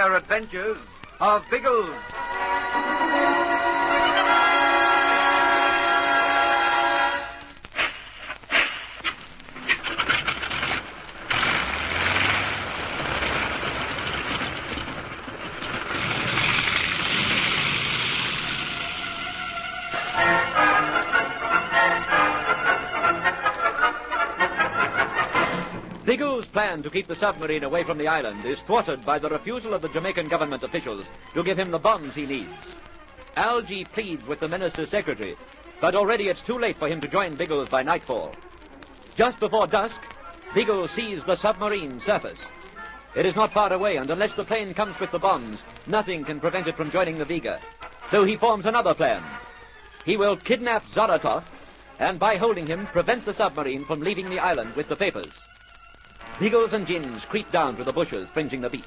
rare adventures of Biggles. Biggles' plan to keep the submarine away from the island is thwarted by the refusal of the Jamaican government officials to give him the bombs he needs. Algie pleads with the minister's secretary, but already it's too late for him to join Biggles by nightfall. Just before dusk, Biggles sees the submarine surface. It is not far away, and unless the plane comes with the bombs, nothing can prevent it from joining the Vega. So he forms another plan. He will kidnap Zoratov, and by holding him, prevent the submarine from leaving the island with the papers. Biggles and Ginge creep down to the bushes fringing the beach.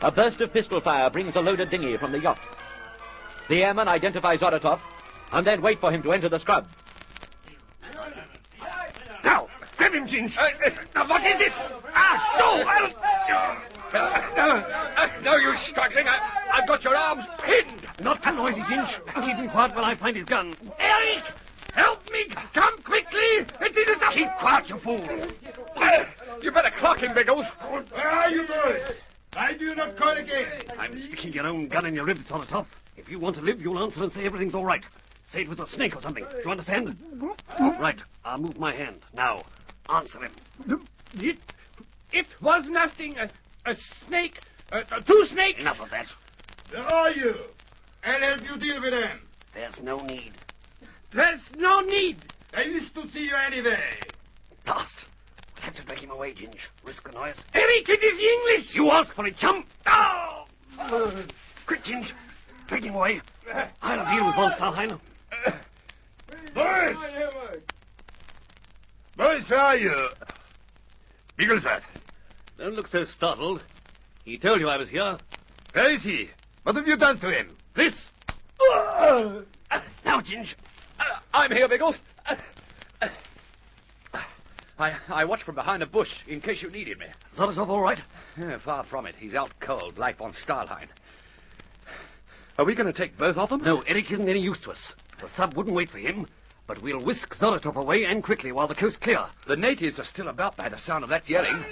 A burst of pistol fire brings a loaded dinghy from the yacht. The airmen identify Zoratov and then wait for him to enter the scrub. Now, grab him, Ginge. Now, what is it? No use struggling. I've got your arms pinned. Not too noisy, Ginge. Keep him quiet while I find his gun. Eric! Help me! Come quickly! It is a... Keep quiet, you fool! You better clock him, Biggles. Where are you, boys? Why do you not call again? I'm sticking your own gun in your ribs, Zoratov. If you want to live, you'll answer and say everything's all right. Say it was a snake or something. Do you understand? Right. I'll move my hand. Now, answer him. It was nothing. A snake. Two snakes. Enough of that. Where are you? I'll help you deal with them. There's no need. There's no need. I used to see you anyway. Lost. We'll have to break him away, Ginge. Risk the noise. Eric, it is English. You asked for it, chum. Oh! Quick, Ginge. Break him away. I'll deal with von Stahlheim. Boys! Boys, where are you? Biggles, Don't look so startled. He told you I was here. Where is he? What have you done to him? This. Now, Ginge. I'm here, Biggles. I watched from behind a bush in case you needed me. Zoratov all right? Yeah, far from it. He's out cold, like von Stahlheim. Are we going to take both of them? No, Eric isn't any use to us. The sub wouldn't wait for him, but we'll whisk Zoratov away and quickly while the coast's clear. The natives are still about by the sound of that yelling.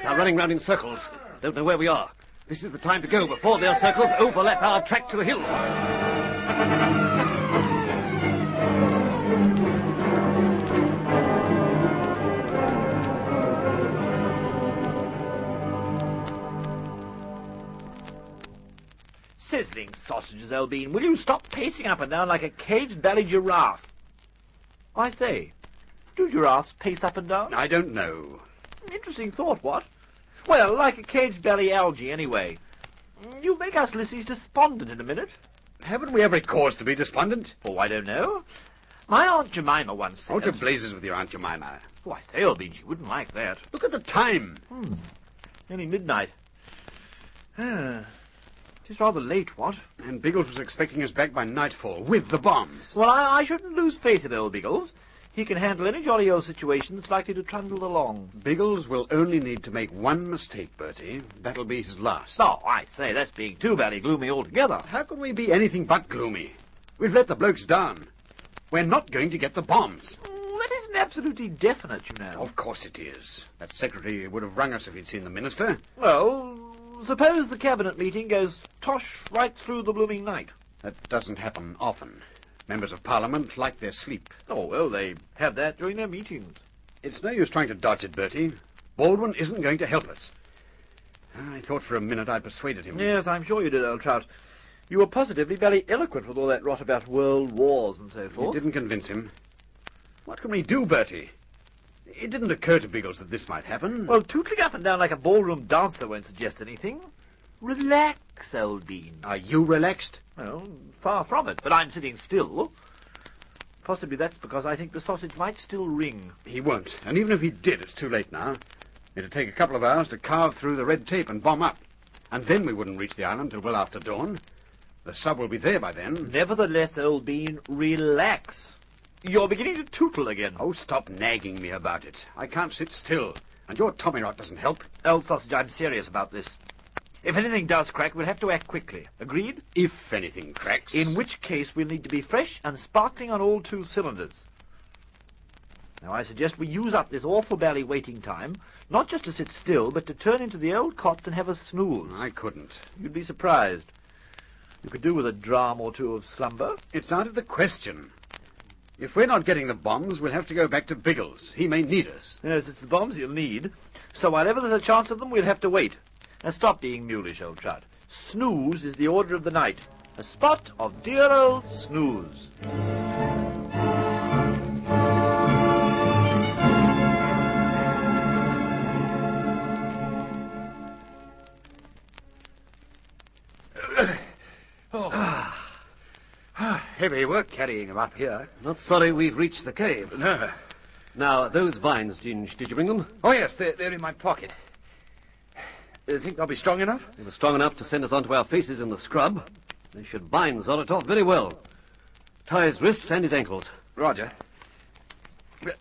They're running round in circles. Don't know where we are. This is the time to go before their circles overlap our track to the hill. Sizzling sausages, Elbean. Will you stop pacing up and down like a caged belly giraffe? I say, do giraffes pace up and down? I don't know. Interesting thought, what? Well, like a caged belly algae, anyway. You make us lissies despondent in a minute. Haven't we every cause to be despondent? Oh, I don't know. My Aunt Jemima once said... Oh, to blazes with your Aunt Jemima. Oh, I say, Elbean, she wouldn't like that. Look at the time. Nearly midnight. It's rather late, what? And Biggles was expecting us back by nightfall, with the bombs. Well, I shouldn't lose faith in old Biggles. He can handle any jolly old situation that's likely to trundle along. Biggles will only need to make one mistake, Bertie. That'll be his last. Oh, I say, that's being too very gloomy altogether. How can we be anything but gloomy? We've let the blokes down. We're not going to get the bombs. That isn't absolutely definite, you know. Of course it is. That secretary would have rung us if he'd seen the minister. Well, suppose the cabinet meeting goes tosh right through the blooming night. That doesn't happen often. Members of Parliament like their sleep. Oh, well, they have that during their meetings. It's no use trying to dodge it, Bertie. Baldwin isn't going to help us. I thought for a minute I'd persuaded him. Yes, I'm sure you did, old Trout. You were positively very eloquent with all that rot about world wars and so forth. It didn't convince him. What can we do, Bertie? It didn't occur to Biggles that this might happen. Well, tootling up and down like a ballroom dancer won't suggest anything. Relax, old bean. Are you relaxed? Well, far from it, but I'm sitting still. Possibly that's because I think the sausage might still ring. He won't, and even if he did, it's too late now. It'd take a couple of hours to carve through the red tape and bomb up. And then we wouldn't reach the island till well after dawn. The sub will be there by then. Nevertheless, old bean, relax. You're beginning to tootle again. Oh, stop nagging me about it. I can't sit still, and your tommy rot doesn't help. Old sausage, I'm serious about this. If anything does crack, we'll have to act quickly. Agreed? If anything cracks. In which case, we'll need to be fresh and sparkling on all 2 cylinders. Now, I suggest we use up this awful bally waiting time, not just to sit still, but to turn into the old cots and have a snooze. I couldn't. You'd be surprised. You could do with a dram or 2 of slumber. It's out of the question. If we're not getting the bombs, we'll have to go back to Biggles. He may need us. Yes, it's the bombs you'll need. So whenever there's a chance of them, we'll have to wait. Now stop being mulish, old trout. Snooze is the order of the night. A spot of dear old snooze. Heavy work carrying him up here. Not sorry we've reached the cave. No. Now, those vines, Ginge, did you bring them? Oh, yes, they're in my pocket. Think they'll be strong enough? They were strong enough to send us onto our faces in the scrub. They should bind Zolotov very well. Tie his wrists and his ankles. Roger. Do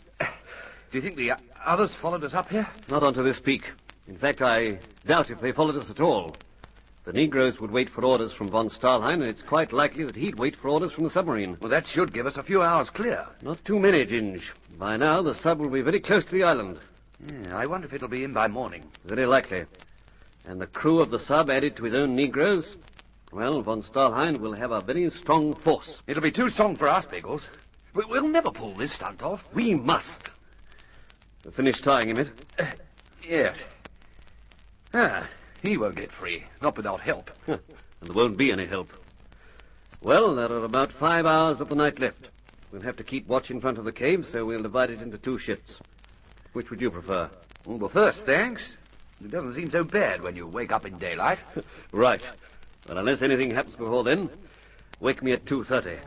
you think the others followed us up here? Not onto this peak. In fact, I doubt if they followed us at all. The Negroes would wait for orders from von Stahlheim, and it's quite likely that he'd wait for orders from the submarine. Well, that should give us a few hours clear. Not too many, Ginge. By now, the sub will be very close to the island. Yeah, I wonder if it'll be in by morning. Very likely. And the crew of the sub added to his own Negroes, well, von Stahlheim will have a very strong force. It'll be too strong for us, Biggles. We'll never pull this stunt off. We must. Finish tying him, Yes. He won't get free, not without help. And there won't be any help. Well, there are about 5 hours of the night left. We'll have to keep watch in front of the cave, so we'll divide it into 2 shifts. Which would you prefer? Well, first, thanks. It doesn't seem so bad when you wake up in daylight. Right. Well, unless anything happens before then, wake me at 2:30.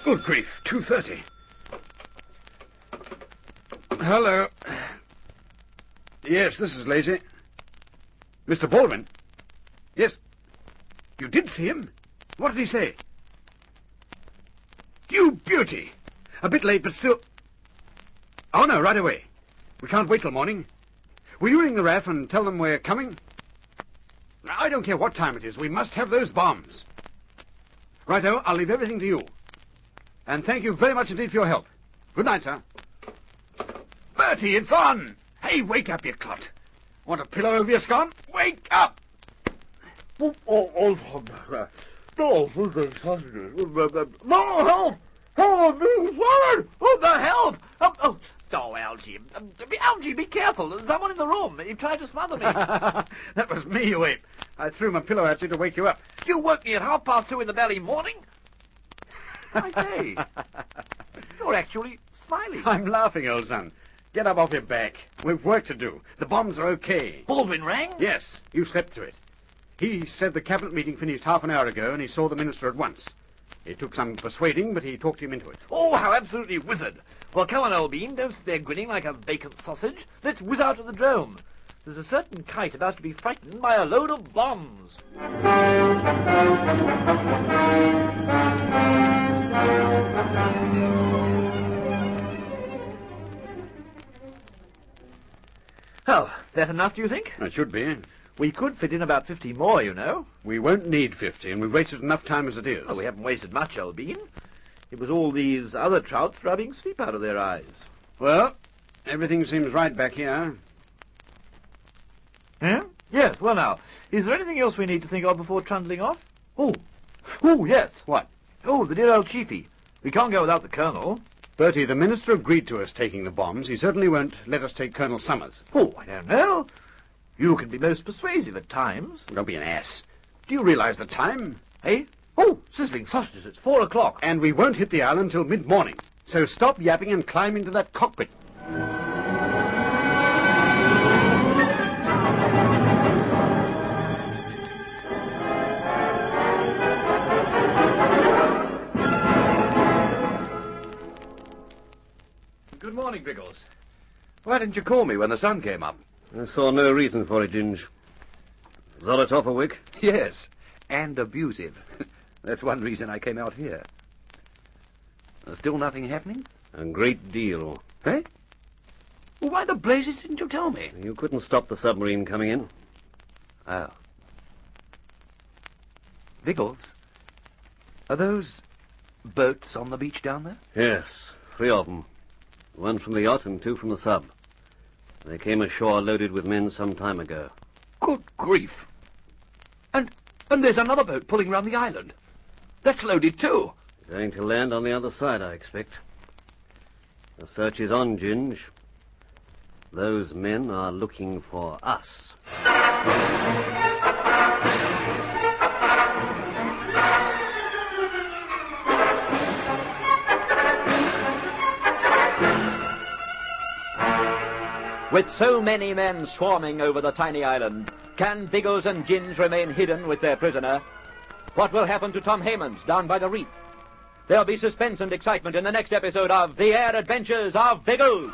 Good grief, 2:30. Hello. Yes, this is Lazy. Mr. Baldwin? Yes. You did see him? What did he say? You beauty! A bit late, but still... Oh, no, right away. We can't wait till morning. Will you ring the RAF and tell them we're coming? I don't care what time it is. We must have those bombs. Righto, I'll leave everything to you. And thank you very much indeed for your help. Good night, sir. Bertie, it's on! Hey, wake up, you clot. Want a pillow over your scone? Wake up! No, help! Help me, swallowed! Oh, the help! Oh, Algy. Algy, be careful. There's someone in the room. He tried to smother me. That was me, you ape. I threw my pillow at you to wake you up. You woke me at 2:30 in the bally morning? I say, you're actually smiling. I'm laughing, old son. Get up off your back. We've work to do. The bombs are okay. Baldwin rang? Yes, you slept through it. He said the cabinet meeting finished half an hour ago, and he saw the minister at once. It took some persuading, but he talked him into it. Oh, how absolutely wizard. Well, come on, old bean. Don't sit there grinning like a vacant sausage. Let's whiz out to the drome. There's a certain kite about to be frightened by a load of bombs. Oh, that enough, do you think? It should be. We could fit in about 50 more, you know. We won't need 50, and we've wasted enough time as it is. Oh, we haven't wasted much, old bean. It was all these other trouts rubbing sleep out of their eyes. Well, everything seems right back here. Yeah? Yes, well now, is there anything else we need to think of before trundling off? Oh, yes. What? Oh, the dear old chiefy. We can't go without the colonel. Bertie, the minister agreed to us taking the bombs. He certainly won't let us take Colonel Summers. Oh, I don't know. You can be most persuasive at times. Don't be an ass. Do you realize the time? Eh? Oh, sizzling sausages, it's 4 o'clock. And we won't hit the island till mid-morning. So stop yapping and climb into that cockpit. Good morning, Biggles. Why didn't you call me when the sun came up? I saw no reason for it, Ginge. Zolotov awake? Yes, and abusive. That's one reason I came out here. Still nothing happening? A great deal. Eh? Well, why the blazes didn't you tell me? You couldn't stop the submarine coming in. Oh. Biggles, are those boats on the beach down there? Yes, 3 of them. 1 from the yacht and 2 from the sub. They came ashore loaded with men some time ago. Good grief. And there's another boat pulling round the island. That's loaded too. Going to land on the other side, I expect. The search is on, Ginge. Those men are looking for us. With so many men swarming over the tiny island, can Biggles and Ginge remain hidden with their prisoner? What will happen to Tom Haymans down by the reef? There'll be suspense and excitement in the next episode of The Air Adventures of Biggles.